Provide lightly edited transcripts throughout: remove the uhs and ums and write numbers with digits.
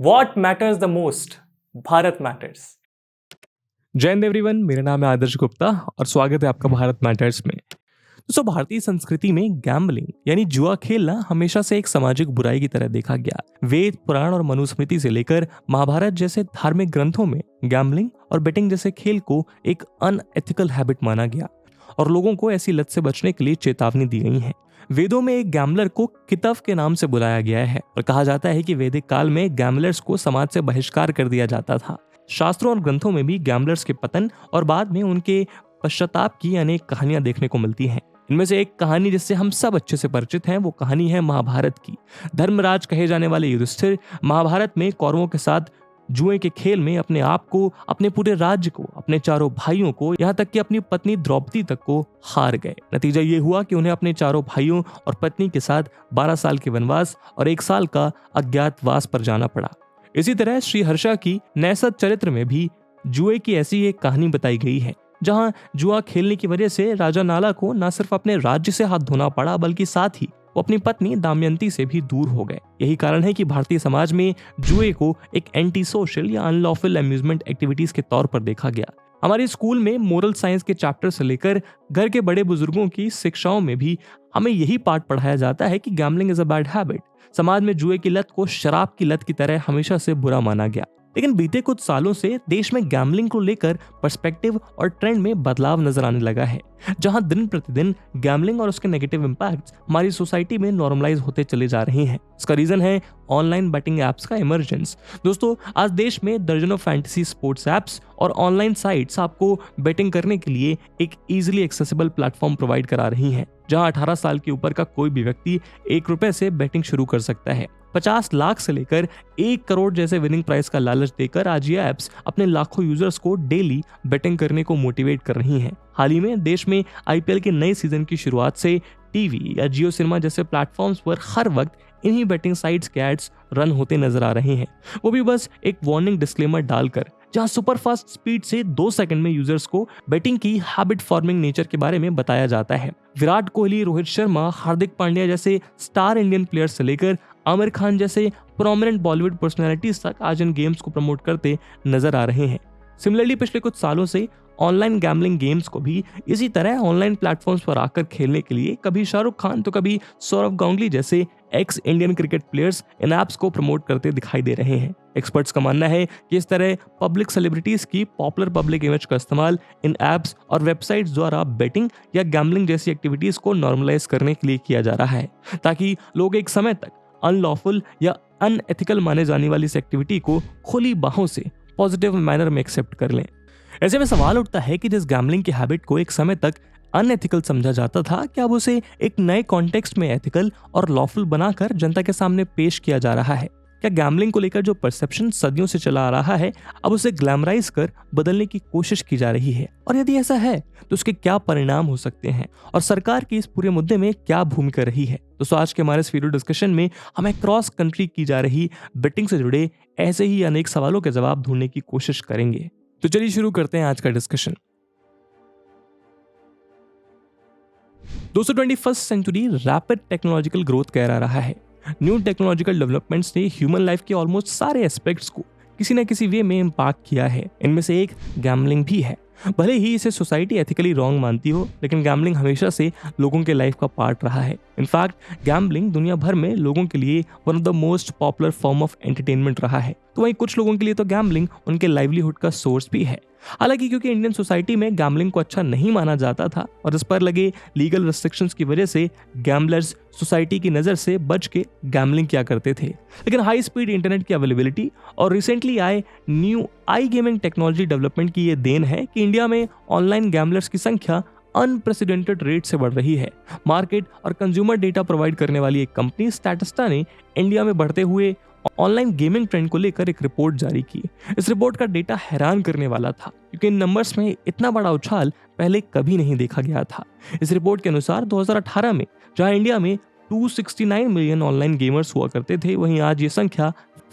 What matters the most? Bharat matters. जय Hind everyone, मेरा नाम है आदर्श गुप्ता और स्वागत है आपका भारत मैटर्स में। दोस्तों, भारतीय संस्कृति में गैम्बलिंग यानी जुआ खेलना हमेशा से एक सामाजिक बुराई की तरह देखा गया। वेद, पुराण और मनुस्मृति से लेकर महाभारत जैसे धार्मिक ग्रंथों में गैम्बलिंग और बेटिंग जैसे खेल को एक अनएथिकल हैबिट माना गया और लोगों को ऐसी लत से बचने के लिए चेतावनी दी गई है। वेदों में एक गैम्बलर को कितव के नाम से बुलाया गया है और कहा जाता है कि वैदिक काल में गैम्बलर्स को समाज से बहिष्कार कर दिया जाता था। शास्त्रों और ग्रंथों में भी गैम्बलर्स के पतन और बाद में उनके पश्चाताप की अनेक कहानियां देखने को मिलती हैं। इनमें से एक कहानी जिससे हम सब अच्छे से परिचित हैं वो कहानी है महाभारत की। धर्मराज कहे जाने वाले युधिष्ठिर महाभारत में कौरवों के साथ जुए के खेल में अपने आप को, अपने पूरे राज्य को, अपने चारों भाइयों को, यहाँ तक कि अपनी पत्नी द्रौपदी तक को हार गए। नतीजा ये हुआ कि उन्हें अपने चारों भाइयों और पत्नी के साथ 12 साल के वनवास और 1 साल का अज्ञातवास पर जाना पड़ा। इसी तरह श्री हर्षा की नैसत चरित्र में भी जुए की ऐसी एक कहानी बताई गई है, जहां जुआ खेलने की वजह से राजा नाला को न सिर्फ अपने राज्य से हाथ धोना पड़ा बल्कि साथ ही वो अपनी पत्नी दमयंती से भी दूर हो गए। यही कारण है कि भारतीय समाज में जुए को एक एंटी सोशल या अनलॉफुल अम्यूजमेंट एक्टिविटीज के तौर पर देखा गया। हमारे स्कूल में मोरल साइंस के चैप्टर से लेकर घर के बड़े बुजुर्गों की शिक्षाओं में भी हमें यही पाठ पढ़ाया जाता है कि gambling is a bad habit. समाज में जुए की लत को शराब की लत की तरह हमेशा से बुरा माना गया, लेकिन बीते कुछ सालों से देश में गैम्बलिंग को लेकर पर्सपेक्टिव और ट्रेंड में बदलाव नजर आने लगा है, जहां दिन प्रतिदिन गैम्बलिंग और उसके नेगेटिव इंपैक्ट्स हमारी सोसाइटी में नॉर्मलाइज होते चले जा रहे हैं। इसका रीजन है ऑनलाइन बेटिंग एप्स का इमर्जेंस। दोस्तों, आज देश में दर्जनों फैंटेसी स्पोर्ट्स एप्स और ऑनलाइन साइट्स आपको बेटिंग करने के लिए एक इजीली एक्सेसिबल प्लेटफॉर्म प्रोवाइड करा रही हैं, जहां 18 साल के ऊपर का कोई भी व्यक्ति ₹1 से बेटिंग शुरू कर सकता है। 50 लाख से लेकर 1 करोड़ जैसे विनिंग प्राइस का लालच देकर आज ये ऐप्स अपने लाखों यूजर्स को डेली बेटिंग करने को मोटिवेट कर रही हैं। हाल ही में देश में आईपीएल के नए सीजन की शुरुआत से टीवी या जियो सिनेमा जैसे प्लेटफॉर्म्स पर हर वक्त इन्हीं बेटिंग साइट्स के एड्स रन होते नजर आ रहे हैं, वो भी बस एक वार्निंग डिस्क्लेमर डालकर, जहां सुपरफास्ट स्पीड से 2 सेकंड में यूजर्स को बेटिंग की हैबिट फॉर्मिंग नेचर के बारे में बताया जाता है। विराट कोहली, रोहित शर्मा, हार्दिक पांड्या जैसे स्टार इंडियन प्लेयर्स से लेकर आमिर खान जैसे प्रोमिनेंट बॉलीवुड पर्सनैलिटीज तक आज इन गेम्स को प्रमोट करते नजर आ रहे हैं। सिमिलरली पिछले कुछ सालों से ऑनलाइन गैम्बलिंग गेम्स को भी इसी तरह ऑनलाइन प्लेटफॉर्म्स पर आकर खेलने के लिए कभी शाहरुख खान तो कभी सौरव गांगुली जैसे x Indian cricket players in apps को प्रमोट करते दिखाई दे रहे हैं। एक्सपर्ट्स का मानना है कि इस तरह पब्लिक सेलिब्रिटीज की पॉपुलर पब्लिक इमेज का इस्तेमाल इन ऐप्स और वेबसाइट्स द्वारा बेटिंग या गैम्बलिंग जैसी एक्टिविटीज को नॉर्मलाइज करने के लिए किया जा रहा है, ताकि लोग एक समय तक अनलॉफुल या अनएथिकल माने जाने वाली इस एक्टिविटी को खुली बाहों से पॉजिटिव मैनर में एक्सेप्ट कर लें। ऐसे में सवाल उठता है कि जिस गैम्बलिंग की हैबिट को एक समय तक अनएथिकल समझा जाता था, क्या अब उसे एक नए कॉन्टेक्स्ट में एथिकल और लॉफुल बनाकर जनता के सामने पेश किया जा रहा है? क्या गैम्बलिंग को लेकर जो परसेप्शन सदियों से चला आ रहा है अब उसे ग्लैमराइज कर बदलने की कोशिश की जा रही है? और यदि ऐसा है तो उसके क्या परिणाम हो सकते हैं और सरकार की इस पूरे मुद्दे में क्या भूमिका रही है? दोस्तों, आज के हमारे इस वीडियो डिस्कशन में हमें क्रॉस कंट्री की जा रही बेटिंग से जुड़े ऐसे ही अनेक सवालों के जवाब ढूंढने की कोशिश करेंगे। तो चलिए शुरू करते हैं आज का डिस्कशन। दोस्तों, 21st century rapid technological growth कह रहा है। न्यू टेक्नोलॉजिकल डेवलपमेंट्स ने ह्यूमन लाइफ के ऑलमोस्ट सारे एस्पेक्ट्स को किसी न किसी वे में इम्पैक्ट किया है। इनमें से एक गैम्बलिंग भी है। भले ही इसे सोसाइटी एथिकली रॉन्ग मानती हो, लेकिन गैम्बलिंग हमेशा से लोगों के लाइफ का पार्ट रहा है। इनफैक्ट गैम्बलिंग दुनिया भर में लोगों के लिए one of the most popular form of entertainment रहा है। तो वहीं कुछ लोगों के लिए तो गैम्बलिंग उनके लाइवलीहुड का सोर्स भी है। हालांकि क्योंकि इंडियन सोसाइटी में गैम्बलिंग को अच्छा नहीं माना जाता था और इस पर लगे लीगल रिस्ट्रिक्शंस की वजह से गैम्बलर्स सोसाइटी की नज़र से बच के गैम्बलिंग किया करते थे। लेकिन हाई स्पीड इंटरनेट की अवेलेबिलिटी और रिसेंटली आए न्यू आई गेमिंग टेक्नोलॉजी डेवलपमेंट की ये देन है कि इंडिया में ऑनलाइन गैम्बलर्स की संख्या अनप्रेसिडेंटेड रेट से बढ़ रही है। मार्केट और कंज्यूमर डेटा प्रोवाइड करने वाली एक कंपनी स्टैटिस्टा ने इंडिया में बढ़ते हुए ऑनलाइन गेमिंग ट्रेंड को लेकर एक रिपोर्ट जारी की। इस रिपोर्ट का डेटा हैरान करने वाला था, क्योंकि इन नंबर्स में इतना बड़ा उछाल पहले कभी नहीं देखा गया था। इस रिपोर्ट के अनुसार 2018 में जहां इंडिया में 269 मिलियन ऑनलाइन गेमर्स हुआ करते थे, वहीं आज ये संख्या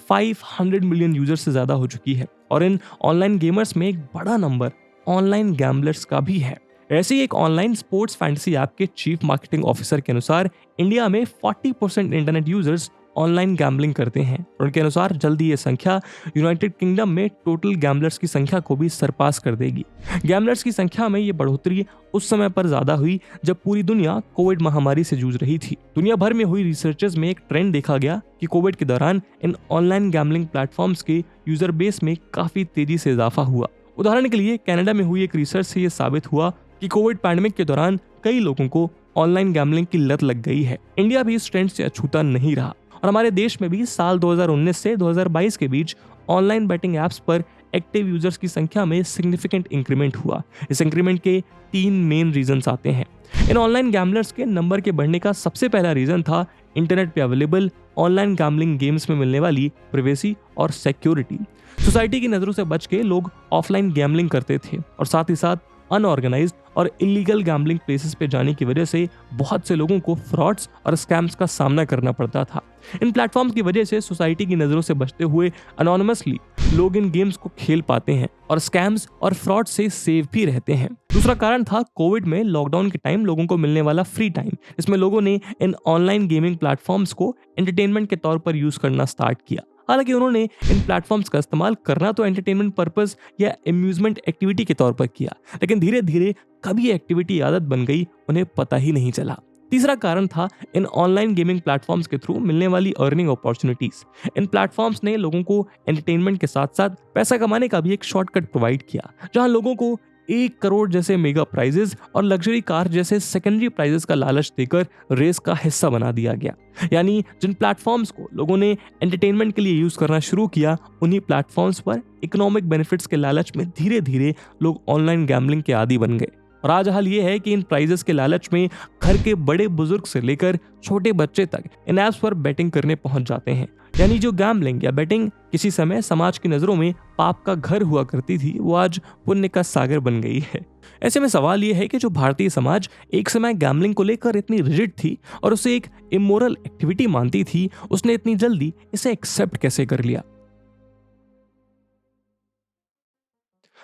500 मिलियन यूजर्स से ज्यादा हो चुकी है। और इन ऑनलाइन गेमर्स में एक बड़ा नंबर ऑनलाइन गैम्बलर्स का भी है। ऐसे ही एक ऑनलाइन स्पोर्ट्स फैंटेसी ऐप के चीफ मार्केटिंग ऑफिसर के अनुसार इंडिया में 40% इंटरनेट यूजर्स ऑनलाइन गैम्बलिंग करते हैं। उनके अनुसार जल्दी ये संख्या यूनाइटेड किंगडम में टोटल गैम्बलर्स की संख्या को भी सरपास कर देगी। गैम्बलर्स की संख्या में ये बढ़ोतरी उस समय पर ज्यादा हुई जब पूरी दुनिया कोविड महामारी से जूझ रही थी। दुनिया भर में हुई रिसर्चेस में एक ट्रेंड देखा गया कि कोविड के दौरान इन ऑनलाइन गैम्बलिंग प्लेटफॉर्म्स के यूजर बेस में काफी तेजी से इजाफा हुआ। उदाहरण के लिए कनाडा में हुई एक रिसर्च से यह साबित हुआ कि कोविड पैंडेमिक के दौरान कई लोगों को ऑनलाइन गैम्बलिंग की लत लग गई है। इंडिया भी इस ट्रेंड से अछूता नहीं रहा और हमारे देश में भी साल 2019 से 2022 के बीच ऑनलाइन बैटिंग एप्स पर एक्टिव यूजर्स की संख्या में सिग्निफिकेंट इंक्रीमेंट हुआ। इस इंक्रीमेंट के 3 मेन रीजंस आते हैं। इन ऑनलाइन गैम्बलर्स के नंबर के बढ़ने का सबसे पहला रीजन था इंटरनेट पे अवेलेबल ऑनलाइन गैम्बलिंग गेम्स में मिलने वाली प्राइवेसी और सिक्योरिटी। सोसाइटी की नजरों से बच के लोग ऑफलाइन गैम्बलिंग करते थे और साथ ही साथ अनऑर्गेनाइज्ड और इलीगल गैम्बलिंग प्लेसेस पे जाने की वजह से बहुत से लोगों को फ्रॉड्स और स्कैम्स का सामना करना पड़ता था। इन प्लेटफॉर्म्स की वजह से सोसाइटी की नजरों से बचते हुए अनोनिमसली लोग इन गेम्स को खेल पाते हैं और स्कैम्स और फ्रॉड से सेव भी रहते हैं। दूसरा कारण था कोविड में लॉकडाउन के टाइम लोगों को मिलने वाला फ्री टाइम, इसमें लोगों ने इन ऑनलाइन गेमिंग प्लेटफॉर्म्स को एंटरटेनमेंट के तौर पर यूज करना स्टार्ट किया। हालांकि उन्होंने इन प्लेटफॉर्म्स का इस्तेमाल करना तो एंटरटेनमेंट पर्पस या अम्यूजमेंट एक्टिविटी के तौर पर किया, लेकिन धीरे धीरे कब ये एक्टिविटी आदत बन गई उन्हें पता ही नहीं चला। तीसरा कारण था इन ऑनलाइन गेमिंग प्लेटफॉर्म्स के थ्रू मिलने वाली अर्निंग अपॉर्चुनिटीज। इन प्लेटफॉर्म्स ने लोगों को एंटरटेनमेंट के साथ साथ पैसा कमाने का भी एक शॉर्टकट प्रोवाइड किया, जहां लोगों को 1 करोड़ जैसे मेगा प्राइजेस और लग्जरी कार जैसे सेकेंडरी प्राइजेस का लालच देकर रेस का हिस्सा बना दिया गया। यानी जिन प्लेटफॉर्म्स को लोगों ने एंटरटेनमेंट के लिए यूज करना शुरू किया, उन्हीं प्लेटफॉर्म्स पर इकोनॉमिक बेनिफिट्स के लालच में धीरे धीरे लोग ऑनलाइन गैम्बलिंग के आदी बन गए। और आज हाल ये है कि इन प्राइजेस के लालच में घर के बड़े बुजुर्ग से लेकर छोटे बच्चे तक इन ऐप्स पर बैटिंग करने पहुंच जाते हैं। यानी जो गैम्बलिंग या बैटिंग किसी समय समाज की नजरों में पाप का घर हुआ करती थी, वो आज पुण्य का सागर बन गई है। ऐसे में सवाल ये है कि जो भारतीय समाज एक समय गैम्बलिंग को लेकर इतनी रिजिड थी और उसे एक इमोरल एक्टिविटी मानती थी, उसने इतनी जल्दी इसे एक्सेप्ट कैसे कर लिया?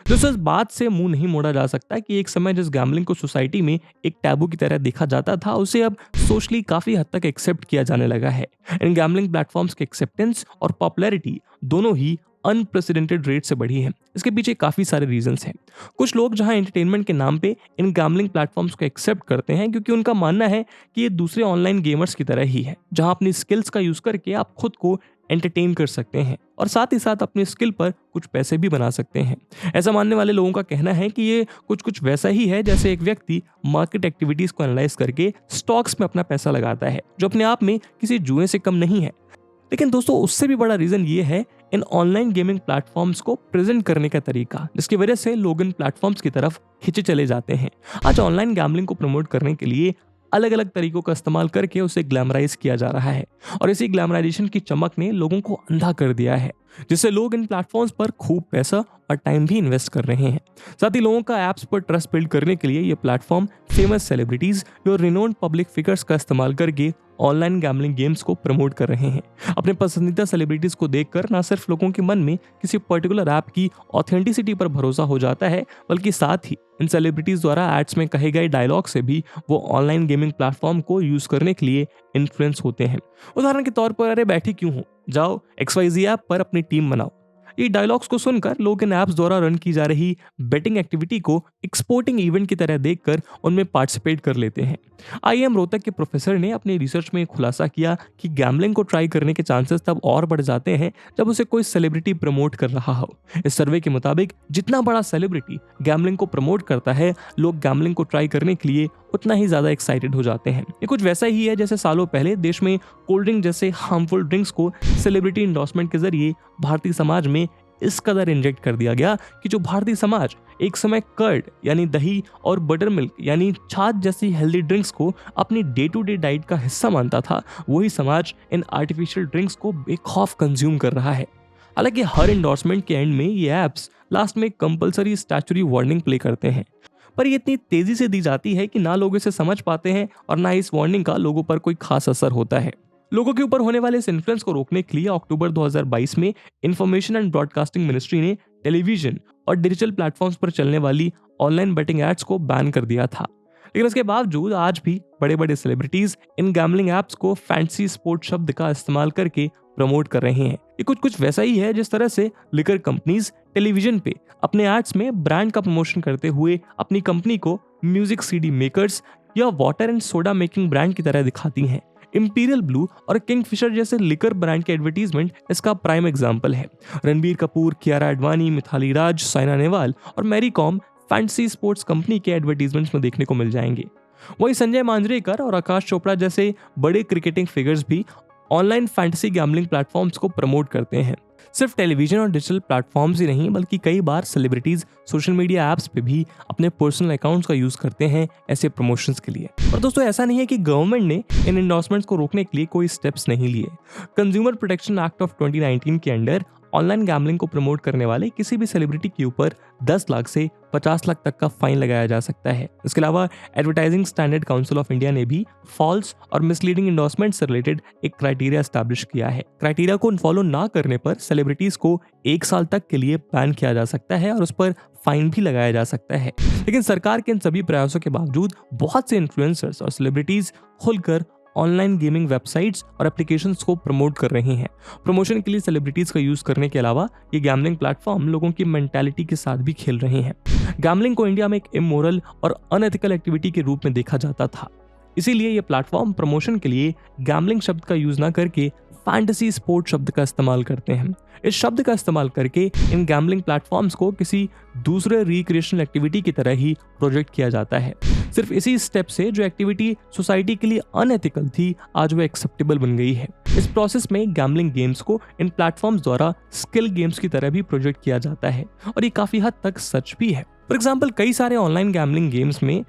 दोस्तों, इस बात से मुंह नहीं मोड़ा जा सकता कि एक समय जिस गैम्बलिंग को सोसाइटी में एक टैबू की तरह देखा जाता था, उसे अब सोशली काफी हद तक एक्सेप्ट किया जाने लगा है। इन गैम्बलिंग प्लेटफॉर्म्स के एक्सेप्टेंस और पॉपुलैरिटी दोनों ही अनप्रेसिडेंटेड रेट से बढ़ी है। इसके पीछे काफी सारे रीजंस हैं। कुछ लोग जहां एंटरटेनमेंट के नाम पे इन गैम्बलिंग प्लेटफॉर्म्स को एक्सेप्ट करते हैं क्योंकि उनका मानना है कि ये दूसरे ऑनलाइन गेमर्स की तरह ही है, जहां अपनी स्किल्स का यूज करके आप खुद को एंटरटेन कर सकते हैं और साथ ही साथ अपने स्किल पर कुछ पैसे भी बना सकते हैं। ऐसा मानने वाले लोगों का कहना है कि ये कुछ वैसा ही है जैसे एक व्यक्ति मार्केट एक्टिविटीज को एनालाइज करके स्टॉक्स में अपना पैसा लगाता है, जो अपने आप में किसी जुए से कम नहीं है। लेकिन दोस्तों, उससे भी बड़ा रीजन ये है इन ऑनलाइन गेमिंग प्लेटफॉर्म्स को प्रेजेंट करने का तरीका, जिसकी वजह से लोग इन प्लेटफॉर्म्स की तरफ खिंचे चले जाते हैं। आज ऑनलाइन गैम्बलिंग को प्रमोट करने के लिए अलग अलग तरीकों का इस्तेमाल करके उसे ग्लैमराइज किया जा रहा है और इसी ग्लैमराइजेशन की चमक ने लोगों को अंधा कर दिया है, जिससे लोग इन प्लेटफॉर्म्स पर खूब पैसा और टाइम भी इन्वेस्ट कर रहे हैं। साथ ही लोगों का ऐप्स पर ट्रस्ट बिल्ड करने के लिए ये प्लेटफॉर्म फेमस सेलिब्रिटीज और रिनोन्ड पब्लिक फिगर्स का इस्तेमाल करके ऑनलाइन गैम्बलिंग गेम्स को प्रमोट कर रहे हैं। अपने पसंदीदा सेलिब्रिटीज को देखकर न सिर्फ लोगों के मन में किसी पर्टिकुलर ऐप की ऑथेंटिसिटी पर भरोसा हो जाता है, बल्कि साथ ही इन सेलिब्रिटीज द्वारा एड्स में कहे गए डायलॉग से भी वो ऑनलाइन गेमिंग प्लेटफॉर्म को यूज करने के लिए इन्फ्लुएंस होते हैं। उदाहरण के तौर पर, अरे बैठी क्यों हो, जाओ XYZ ऐप पर अपनी टीम बनाओ। ये डायलॉग्स को सुनकर लोग इन ऐप्स द्वारा रन की जा रही बेटिंग एक्टिविटी को एक्सपोर्टिंग इवेंट की तरह देखकर उनमें पार्टिसिपेट कर लेते हैं। IIM रोहतक के प्रोफेसर ने अपनी रिसर्च में खुलासा किया कि गैम्बलिंग को ट्राई करने के चांसेस तब और बढ़ जाते हैं जब उसे कोई सेलिब्रिटी प्रमोट कर रहा हो। इस सर्वे के मुताबिक जितना बड़ा सेलिब्रिटी गैम्बलिंग को प्रमोट करता है, लोग गैम्बलिंग को ट्राई करने के लिए उतना ही ज्यादा एक्साइटेड हो जाते हैं। ये कुछ वैसा ही है जैसे सालों पहले देश में कोल्ड ड्रिंक जैसे हार्मफुल ड्रिंक्स को सेलिब्रिटी इंडोर्समेंट के जरिए भारतीय समाज में इस कदर इंजेक्ट कर दिया गया कि जो भारतीय समाज एक समय कर्ड यानी दही और बटर मिल्क यानी छाछ जैसी हेल्दी ड्रिंक्स को अपनी डे टू डे डाइट का हिस्सा मानता था, वही समाज इन आर्टिफिशियल ड्रिंक्स को बेखौफ कंज्यूम कर रहा है। हालांकि हर इंडोर्समेंट के एंड में ये ऐप्स लास्ट में कंपलसरी स्टैट्यूटरी वार्निंग प्ले करते हैं, पर ये इतनी तेजी से दी जाती है कि ना लोग इसे समझ पाते हैं और ना इस वार्निंग का लोगों पर कोई खास असर होता है। लोगों के ऊपर होने वाले इस इन्फ्लुएंस को रोकने के लिए अक्टूबर 2022 में इंफॉर्मेशन एंड ब्रॉडकास्टिंग मिनिस्ट्री ने टेलीविजन और डिजिटल प्लेटफॉर्म्स पर चलने वाली ऑनलाइन बेटिंग एड्स को बैन कर दिया था। लेकिन इसके बावजूद आज भी बड़े बड़े सेलिब्रिटीज इन गैम्बलिंग एप्स को फैंसी स्पोर्ट शब्द का इस्तेमाल करके प्रमोट कर रहे हैं। ये कुछ वैसा ही है जिस तरह से लिकर कंपनीज टेलीविजन पे अपने एड्स में ब्रांड का प्रमोशन करते हुए अपनी कंपनी को म्यूजिक सीडी मेकर्स या water and soda making brand की तरह दिखाती हैं। इंपीरियल ब्लू और किंगफिशर जैसे लिकर ब्रांड के एडवर्टीजमेंट इसका प्राइम एग्जाम्पल है। रणबीर कपूर, कियारा आडवाणी, मिथाली राज, साइना नेहवाल और Mary Kom fancy sports company के एडवर्टीजमेंट्स में देखने को मिल जाएंगे। वहीं संजय मांजरेकर और आकाश चोपड़ा जैसे बड़े क्रिकेटिंग फिगर्स भी ऑनलाइन फैंटेसी गैम्बलिंग प्लेटफॉर्म्स को प्रमोट करते हैं। सिर्फ टेलीविजन और डिजिटल प्लेटफॉर्म्स ही नहीं, बल्कि कई बार सेलिब्रिटीज सोशल मीडिया ऐप्स पे भी अपने पर्सनल अकाउंट्स का यूज करते हैं ऐसे प्रमोशंस के लिए। और दोस्तों, ऐसा नहीं है कि गवर्नमेंट ने इन एंडोर्समेंट्स को रोकने के लिए कोई स्टेप्स नहीं लिए। कंज्यूमर प्रोटेक्शन एक्ट ऑफ 2019 के अंडर ऑनलाइन गैम्बलिंग को प्रमोट करने वाले किसी भी सेलिब्रिटी के ऊपर 10 लाख से 50 लाख तक का फाइन लगाया जा सकता है। इसके अलावा advertising standard council of India ने भी फॉल्स और मिसलीडिंग एंडोर्समेंट से रिलेटेड एक क्राइटेरिया एस्टैब्लिश किया है। क्राइटेरिया को फॉलो ना करने पर सेलिब्रिटीज को 1 साल तक के लिए बैन किया जा सकता है और उस पर फाइन भी लगाया जा सकता है। लेकिन सरकार के इन सभी प्रयासों के बावजूद बहुत से इन्फ्लुएंसर्स और सेलिब्रिटीज खुलकर ऑनलाइन गेमिंग वेबसाइट्स और एप्लीकेशंस को प्रमोट कर रहे हैं। प्रमोशन के लिए सेलिब्रिटीज का यूज करने के अलावा ये गैम्बलिंग प्लेटफॉर्म लोगों की मेंटालिटी के साथ भी खेल रहे हैं। गैम्बलिंग को इंडिया में एक इमोरल और अनएथिकल एक्टिविटी के रूप में देखा जाता था, इसीलिए ये प्लेटफॉर्म प्रमोशन के लिए गैम्बलिंग शब्द का यूज ना करके फैंटेसी स्पोर्ट शब्द का इस्तेमाल करते हैं। इस शब्द का इस्तेमाल करके इन गैम्बलिंग प्लेटफॉर्म्स को किसी दूसरे रिक्रिएशनल एक्टिविटी की तरह ही प्रोजेक्ट किया जाता है। सिर्फ इसी स्टेप से जो एक्टिविटी सोसाइटी के लिए अनएथिकल थी, आज वो एक्सेप्टेबल बन गई है। इस प्रोसेस में गैम्बलिंग गेम्स को इन प्लेटफॉर्म्स द्वारा स्किल गेम्स की तरह भी प्रोजेक्ट किया जाता है और ये काफी हद तक सच भी है। फॉर एग्जाम्पल, कई सारे ऑनलाइन गैम्बलिंग गेम्स में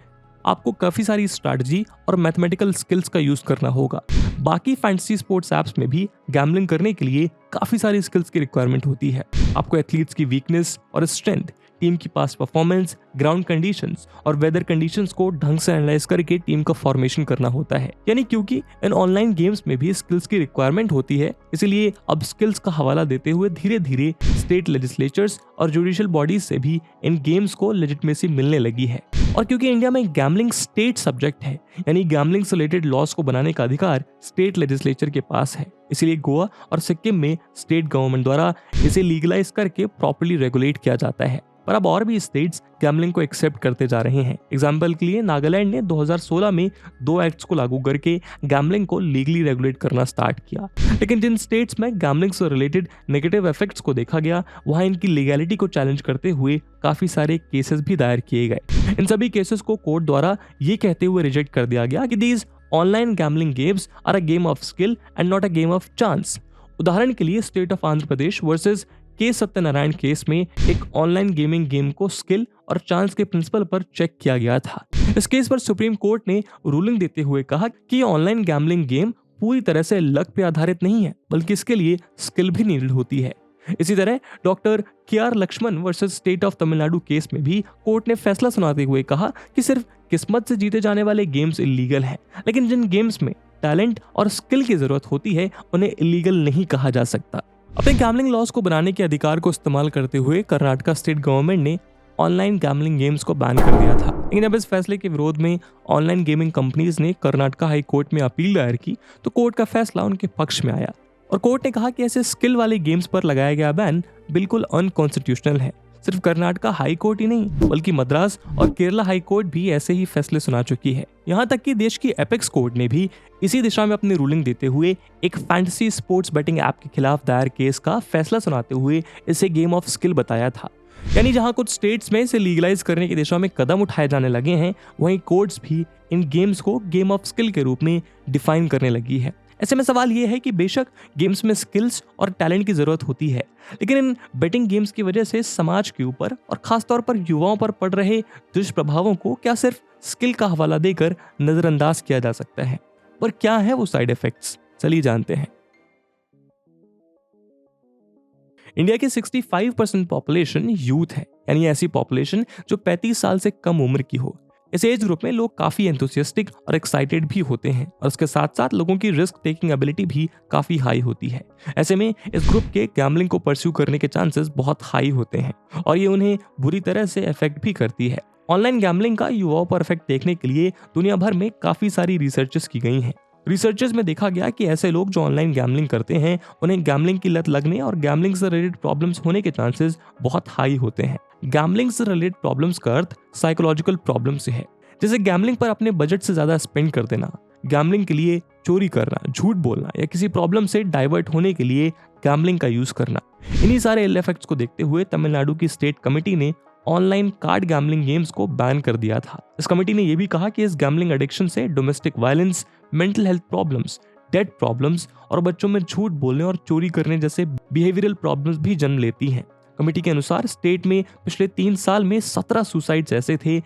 आपको काफी सारी स्ट्रैटेजी और मैथमेटिकल स्किल्स का यूज करना होगा। बाकी फैंटेसी स्पोर्ट्स ऐप्स में भी गैम्बलिंग करने के लिए काफी सारी स्किल्स की रिक्वायरमेंट होती है। आपको एथलीट्स की वीकनेस और स्ट्रेंथ, टीम की पास्ट परफॉर्मेंस, ग्राउंड कंडीशंस और वेदर कंडीशंस को ढंग से एनालाइज करके टीम का फॉर्मेशन करना होता है। यानी क्योंकि इन ऑनलाइन गेम्स में भी स्किल्स की रिक्वायरमेंट होती है, इसलिए अब स्किल्स का हवाला देते हुए धीरे धीरे स्टेट लेजिस्लेचर्स और जुडिशियल बॉडीज से भी इन गेम्स को लेजिटिमेसी मिलने लगी है। और क्योंकि इंडिया में गैम्बलिंग स्टेट सब्जेक्ट है, यानी गैम्बलिंग से रिलेटेड लॉस को बनाने का अधिकार स्टेट लेजिस्लेचर के पास है, इसलिए गोवा और सिक्किम में स्टेट गवर्नमेंट द्वारा इसे लीगलाइज करके प्रॉपर्ली रेगुलेट किया जाता है। पर अब और भी स्टेट्स गैम्बलिंग को एक्सेप्ट करते जा रहे हैं। एग्जाम्पल के लिए नागालैंड ने 2016 में 2 एक्ट्स को लागू करके गैम्बलिंग को लीगली रेगुलेट करना स्टार्ट किया। लेकिन जिन स्टेट्स में गैम्बलिंग से रिलेटेड नेगेटिव इफेक्ट्स को देखा गया, वहां इनकी लीगैलिटी को चैलेंज करते हुए काफी सारे केसेस भी दायर किए गए। इन सभी केसेस को कोर्ट द्वारा ये कहते हुए रिजेक्ट कर दिया गया कि these online gambling games are a game of skill and not a game of chance. उदाहरण के लिए state of Andhra Pradesh versus K Satyanarayana case में एक ऑनलाइन गेमिंग गेम को स्किल और चांस के प्रिंसिपल पर चेक किया गया था। इस केस पर सुप्रीम कोर्ट ने रूलिंग देते हुए कहा कि ऑनलाइन गैम्बलिंग गेम पूरी तरह से लक पे आधारित नहीं है, बल्कि इसके लिए स्किल भी नीडेड होती है। इसी तरह doctor K R. Lakshman versus state of Tamil Nadu case में भी कोर्ट ने फैसला सुनाते हुए कहा कि सिर्फ किस्मत से जीते जाने वाले गेम्स इलीगल हैं, लेकिन जिन गेम्स में टैलेंट और स्किल की जरूरत होती है उन्हें इलीगल नहीं कहा जा सकता। अपने गैम्बलिंग लॉस को बनाने के अधिकार को इस्तेमाल करते हुए कर्नाटका स्टेट गवर्नमेंट ने ऑनलाइन गैम्बलिंग गेम्स को बैन कर दिया था। लेकिन अब इस फैसले के विरोध में ऑनलाइन गेमिंग कंपनीज ने कर्नाटका हाई कोर्ट में अपील दायर की, तो कोर्ट का फैसला उनके पक्ष में आया और कोर्ट ने कहा कि ऐसे स्किल वाले गेम्स पर लगाया गया बैन बिल्कुल अनकॉन्स्टिट्यूशनल है। सिर्फ कर्नाटका हाई कोर्ट ही नहीं, बल्कि मद्रास और केरला हाई कोर्ट भी ऐसे ही फैसले सुना चुकी है। यहाँ तक कि देश की एपेक्स कोर्ट ने भी इसी दिशा में अपनी रूलिंग देते हुए एक फैंटेसी स्पोर्ट्स बेटिंग ऐप के खिलाफ दायर केस का फैसला सुनाते हुए इसे गेम ऑफ स्किल बताया था। यानी जहां कुछ स्टेट्स में इसे लीगलाइज करने की दिशा में कदम उठाए जाने लगे हैं, वहीं कोर्ट्स भी इन गेम्स को गेम ऑफ स्किल के रूप में डिफाइन करने लगी है। ऐसे में सवाल यह है कि बेशक गेम्स में स्किल्स और टैलेंट की जरूरत होती है, लेकिन इन बेटिंग गेम्स की वजह से समाज के ऊपर और खासतौर पर युवाओं पर पड़ रहे दुष्प्रभावों को क्या सिर्फ स्किल का हवाला देकर नजरअंदाज किया जा सकता है? पर क्या है वो साइड इफेक्ट्स, चलिए जानते हैं। इंडिया की 65% पॉपुलेशन यूथ है, यानी ऐसी पॉपुलेशन जो 35 साल से कम उम्र की हो। इस एज ग्रुप में लोग काफी एंथुसियास्टिक और एक्साइटेड भी होते हैं और उसके साथ साथ लोगों की रिस्क टेकिंग एबिलिटी भी काफी हाई होती है। ऐसे में इस ग्रुप के गैम्बलिंग को परस्यू करने के चांसेस बहुत हाई होते हैं और ये उन्हें बुरी तरह से अफेक्ट भी करती है। ऑनलाइन गैम्बलिंग का युवाओं पर इफेक्ट देखने के लिए दुनिया भर में काफी सारी रिसर्चेस की गई हैं। रिसर्चेस में देखा गया कि ऐसे लोग जो ऑनलाइन गैम्बलिंग करते हैं उन्हें गैम्बलिंग की लत लगने और गैम्बलिंग से रिलेटेड प्रॉब्लम्स होने के चांसेस बहुत हाई होते हैं। गैम्बलिंग से रिलेटेड प्रॉब्लम्स का अर्थ साइकोलॉजिकल प्रॉब्लम से है, जैसे गैम्बलिंग पर अपने बजट से ज्यादा स्पेंड कर देना, गैम्बलिंग के लिए चोरी करना, झूठ बोलना या किसी प्रॉब्लम से डाइवर्ट होने के लिए गैम्बलिंग का यूज करना। इन्हीं सारे इल इफेक्ट्स को देखते हुए तमिलनाडु की स्टेट कमेटी ने ऑनलाइन कार्ड गैम्बलिंग गेम्स को बैन कर दिया था। इस कमेटी ने यह भी कहा कि इस गैम्बलिंग एडिक्शन से domestic violence, mental health problems, debt problems और बच्चों में झूठ बोलने और चोरी करने जैसे बिहेवियरल प्रॉब्लम्स भी जन्म लेती हैं। कमेटी के अनुसार स्टेट में पिछले 3 साल में 17 सुसाइड्स ऐसे थे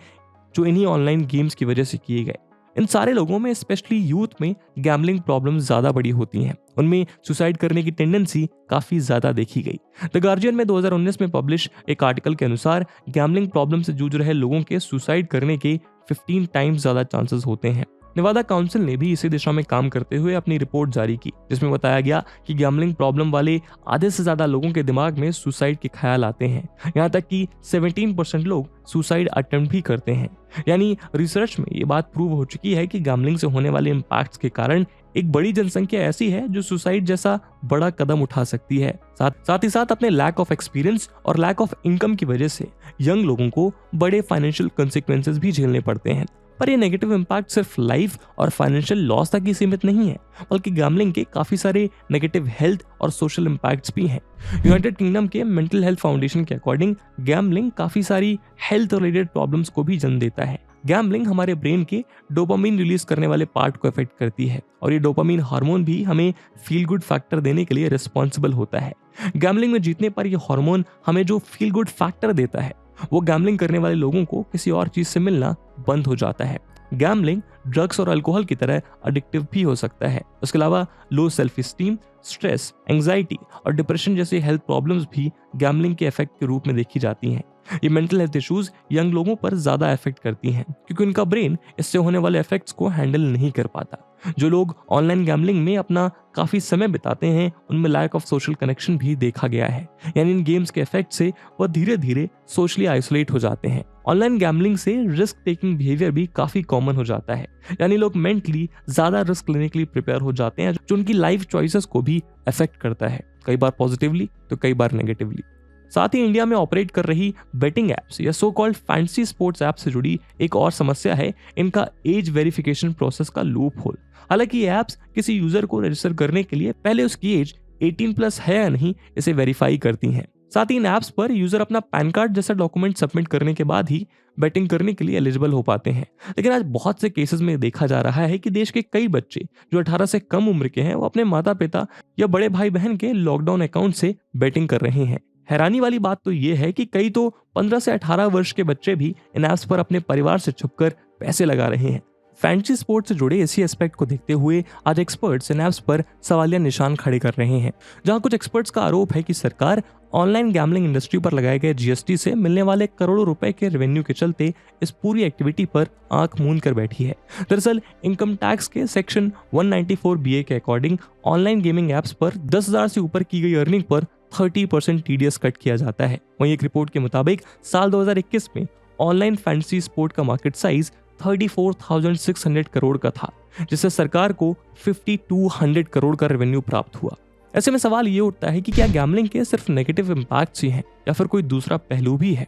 जो इन्हीं ऑनलाइन गेम्स की वजह से किए गए। इन सारे लोगों में स्पेशली यूथ में गैम्बलिंग प्रॉब्लम्स ज्यादा बड़ी होती हैं। उनमें सुसाइड करने की टेंडेंसी काफी ज्यादा देखी गई। द गार्जियन में 2019 में पब्लिश एक आर्टिकल के अनुसार गैम्बलिंग प्रॉब्लम से जूझ रहे लोगों के सुसाइड करने के 15 टाइम्स ज्यादा चांसेस होते हैं। नेवादा काउंसिल ने भी इसी दिशा में काम करते हुए अपनी रिपोर्ट जारी की, जिसमें बताया गया कि गैम्बलिंग प्रॉब्लम वाले आधे से ज्यादा लोगों के दिमाग में सुसाइड के ख्याल आते हैं। यहाँ तक कि 17% लोग सुसाइड अटेम्प्ट भी करते हैं। यानी रिसर्च में ये बात प्रूव हो चुकी है कि गैम्बलिंग से होने वाले इम्पैक्ट्स के कारण एक बड़ी जनसंख्या ऐसी है जो सुसाइड जैसा बड़ा कदम उठा सकती है। साथ ही साथ अपने लैक ऑफ एक्सपीरियंस और लैक ऑफ इनकम की वजह से यंग लोगों को बड़े फाइनेंशियल कंसिक्वेंसेस भी झेलने पड़ते हैं। पर ये नेगेटिव इम्पैक्ट सिर्फ लाइफ और फाइनेंशियल लॉस तक ही सीमित नहीं है, बल्कि गैम्बलिंग के काफी सारे नेगेटिव हेल्थ और सोशल इम्पैक्ट्स भी हैं। यूनाइटेड किंगडम के मेंटल हेल्थ फाउंडेशन के अकॉर्डिंग गैम्बलिंग काफी सारी हेल्थ रिलेटेड प्रॉब्लम्स को भी जन्म देता है। गैम्बलिंग हमारे ब्रेन के डोपामिन रिलीज करने वाले पार्ट को अफेक्ट करती है और ये डोपामिन हार्मोन भी हमें फील गुड फैक्टर देने के लिए रिस्पॉन्सिबल होता है। गैम्बलिंग में जीतने पर यह हार्मोन हमें जो फील गुड फैक्टर देता है वो गैम्बलिंग करने वाले लोगों को किसी और चीज से मिलना बंद हो जाता है। गैम्बलिंग ड्रग्स और अल्कोहल की तरह एडिक्टिव भी हो सकता है। उसके अलावा low self esteem, stress, anxiety और डिप्रेशन जैसे हेल्थ प्रॉब्लम्स भी गैम्बलिंग के इफेक्ट के रूप में देखी जाती हैं। ये मेंटल हेल्थ इश्यूज यंग लोगों पर ज्यादा इफेक्ट करती हैं क्योंकि उनका ब्रेन इससे होने वाले इफेक्ट्स को हैंडल नहीं कर पाता। जो लोग ऑनलाइन गैम्बलिंग में अपना काफी समय बिताते हैं उनमें लैक ऑफ सोशल कनेक्शन भी देखा गया है। यानी इन गेम्स के इफेक्ट से वह धीरे धीरे सोशली आइसोलेट हो जाते हैं। ऑनलाइन गैम्बलिंग से रिस्क टेकिंग बिहेवियर भी काफी कॉमन हो जाता है। यानी लोग मेंटली ज्यादा रिस्क लेने के लिए प्रिपेयर हो जाते हैं जो उनकी लाइफ चॉइसेस को भी अफेक्ट करता है, कई बार पॉजिटिवली तो कई बार नेगेटिवली। साथ ही इंडिया में ऑपरेट कर रही बेटिंग एप्स या so called fancy sports app से जुड़ी एक और समस्या है इनका एज वेरिफिकेशन प्रोसेस का लूप होल। हालांकि ये ऐप्स किसी यूजर को रजिस्टर करने के लिए पहले उसकी एज 18+ है या नहीं इसे वेरीफाई करती हैं। साथ ही इन ऐप्स पर यूजर अपना पैन कार्ड जैसा डॉक्यूमेंट सबमिट करने के बाद ही बैटिंग करने के लिए एलिजिबल हो पाते हैं। लेकिन आज बहुत से केसेस में देखा जा रहा है कि देश के कई बच्चे जो 18 से कम उम्र के हैं वो अपने माता पिता या बड़े भाई बहन के लॉकडाउन अकाउंट से बैटिंग कर रहे हैं। हैरानी वाली बात तो ये है कि कई तो 15 से 18 वर्ष के बच्चे भी इन ऐप्स पर अपने परिवार से छुपकर पैसे लगा रहे हैं। फैंसी स्पोर्ट्स से जुड़े इसी एस्पेक्ट को देखते हुए आज एक्सपर्ट्स इन ऐप्स पर सवालिया निशान खड़े कर रहे हैं। जहां कुछ एक्सपर्ट्स का आरोप है कि सरकार ऑनलाइन गैम्बलिंग इंडस्ट्री पर लगाए गए जीएसटी से मिलने वाले करोड़ों रुपए के रेवेन्यू के चलते इस पूरी एक्टिविटी पर आंख मूंद कर बैठी है। दरअसल इनकम टैक्स के सेक्शन 194 BA के अकॉर्डिंग ऑनलाइन गेमिंग एप्स पर 10,000 से ऊपर की गई अर्निंग पर 30% टीडीएस कट किया जाता है। वहीं एक रिपोर्ट के मुताबिक साल 2021 में ऑनलाइन फैंसी स्पोर्ट का मार्केट साइज 34,600 करोड़ का था, जिससे सरकार को 5,200 करोड़ का रेवेन्यू प्राप्त हुआ। ऐसे में सवाल ये उठता है कि क्या गैम्बलिंग के सिर्फ नेगेटिव इम्पैक्ट्स ही हैं या फिर कोई दूसरा पहलू भी है।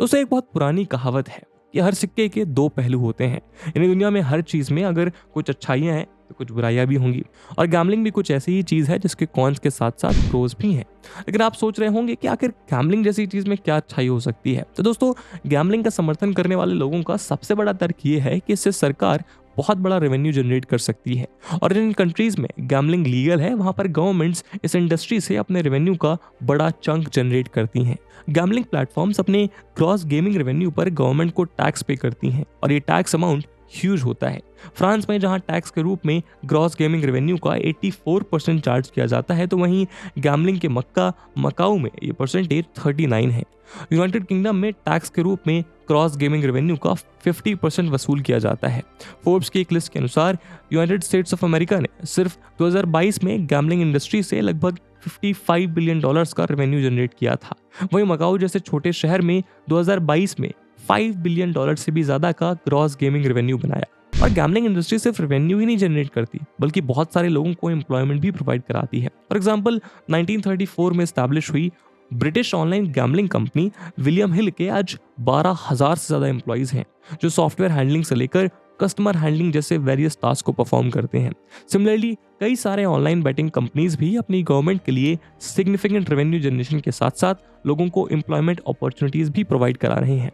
दोस्तों एक बहुत पुरानी कहावत है कि हर सिक्के के 2 पहलू होते हैं। यानी दुनिया में हर चीज में अगर कुछ अच्छाइयां हैं तो कुछ बुराइयां भी होंगी और गैम्बलिंग भी कुछ ऐसी ही चीज है जिसके कॉन्स के साथ साथ प्रोज भी हैं। लेकिन आप सोच रहे होंगे कि आखिर गैम्बलिंग जैसी चीज में क्या अच्छाई हो सकती है। तो दोस्तों गैम्बलिंग का समर्थन करने वाले लोगों का सबसे बड़ा तर्क ये है कि इससे सरकार बहुत बड़ा रेवेन्यू जनरेट कर सकती है और जिन कंट्रीज में गैम्बलिंग लीगल है वहां पर गवर्नमेंट्स इस इंडस्ट्री से अपने रेवेन्यू का बड़ा चंक जनरेट करती हैं। गैम्बलिंग प्लेटफॉर्म्स अपने ग्रॉस गेमिंग रेवेन्यू पर गवर्नमेंट को टैक्स पे करती हैं और ये टैक्स अमाउंट ह्यूज होता है। फ्रांस में जहां टैक्स के रूप में ग्रॉस गेमिंग रेवेन्यू का 84% चार्ज किया जाता है तो वहीं गैम्बलिंग के मकाऊ में ये परसेंटेज 39 है। यूनाइटेड किंगडम में टैक्स के रूप में क्रॉस गेमिंग रेवेन्यू का 50% वसूल किया जाता है। फोर्ब्स की एक लिस्ट के अनुसार यूनाइटेड स्टेट्स ऑफ अमेरिका ने सिर्फ 2022 में गैम्बलिंग इंडस्ट्री से लगभग $55 बिलियन का रेवेन्यू जनरेट किया था। वहीं मकाऊ जैसे छोटे शहर में 2022 में $5 बिलियन से भी ज्यादा का ग्रॉस गेमिंग रेवेन्यू बनाया। और गैम्बलिंग इंडस्ट्री सिर्फ रेवेन्यू ही नहीं जनरेट करती, बल्कि बहुत सारे लोगों को एम्प्लॉयमेंट भी प्रोवाइड कराती है। फॉर एग्जाम्पल 1934 में स्टैब्लिश हुई British online gambling company William Hill के आज 12,000 से ज्यादा एम्प्लॉइज हैं, जो सॉफ्टवेयर हैंडलिंग से लेकर कस्टमर हैंडलिंग जैसे वेरियस टास्क को परफॉर्म करते हैं। सिमिलरली कई सारे ऑनलाइन बेटिंग कंपनीज भी अपनी गवर्नमेंट के लिए सिग्निफिकेंट रेवेन्यू जनरेशन के साथ साथ लोगों को एम्प्लॉयमेंट अपॉर्चुनिटीज भी प्रोवाइड करा रहे हैं।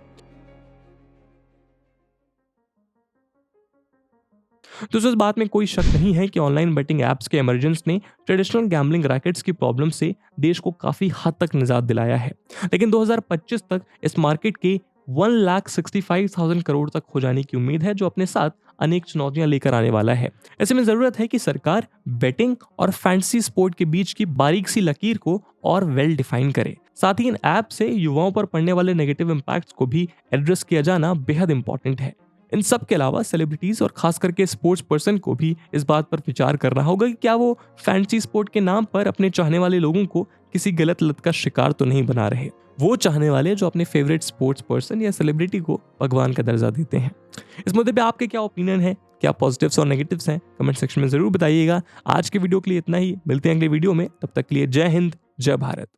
तो इस बात में कोई शक नहीं है कि ऑनलाइन बेटिंग एप्स के इमरजेंस ने ट्रेडिशनल गैम्बलिंग रैकेट्स की प्रॉब्लम से देश को काफी हद तक निजात दिलाया है, लेकिन 2025 तक इस मार्केट के 1,65,000 करोड़ तक हो जाने की उम्मीद है, जो अपने साथ अनेक चुनौतियां लेकर आने वाला है। ऐसे में जरूरत है कि सरकार बेटिंग और फैंटेसी स्पोर्ट के बीच की बारीक सी लकीर को और वेल डिफाइन करे। साथ ही इन ऐप से युवाओं पर पड़ने वाले नेगेटिव इम्पैक्ट्स को भी एड्रेस किया जाना बेहद इंपॉर्टेंट है। इन सब के अलावा सेलिब्रिटीज और खास करके स्पोर्ट्स पर्सन को भी इस बात पर विचार करना होगा कि क्या वो फैंटेसी स्पोर्ट के नाम पर अपने चाहने वाले लोगों को किसी गलत लत का शिकार तो नहीं बना रहे। वो चाहने वाले जो अपने फेवरेट स्पोर्ट्स पर्सन या सेलिब्रिटी को भगवान का दर्जा देते हैं। इस मुद्दे पे आपके क्या ओपिनियन है, क्या पॉजिटिव्स और नेगेटिव्स हैं, कमेंट सेक्शन में जरूर बताइएगा। आज के वीडियो के लिए इतना ही, मिलते हैं अगले वीडियो में, तब तक के लिए जय हिंद, जय भारत।